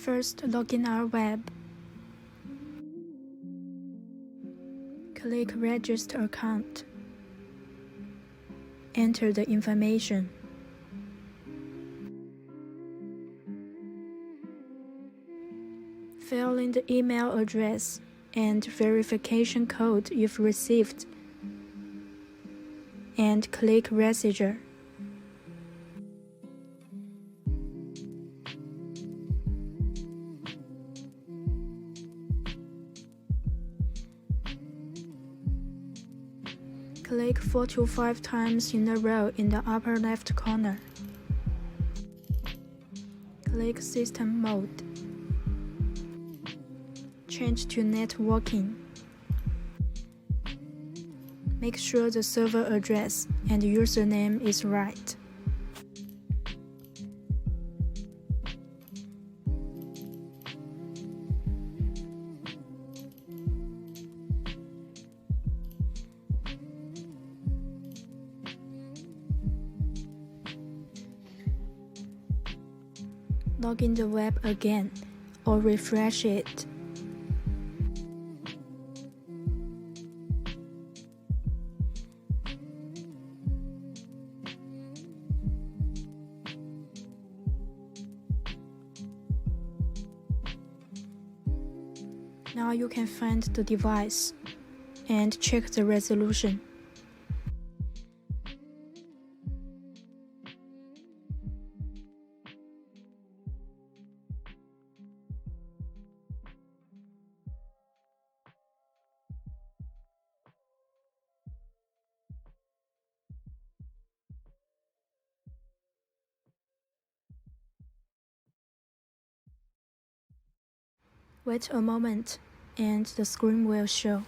First, log in our web. Click Register Account. Enter the information. Fill in the email address and verification code you've received, and click Register. Click 4 to 5 times in a row in the upper left corner. Click System Mode. Change to Networking. Make sure the server address and username is right. Log in the web again or refresh it. Now you can find the device and check the resolution. Wait a moment, and the screen will show.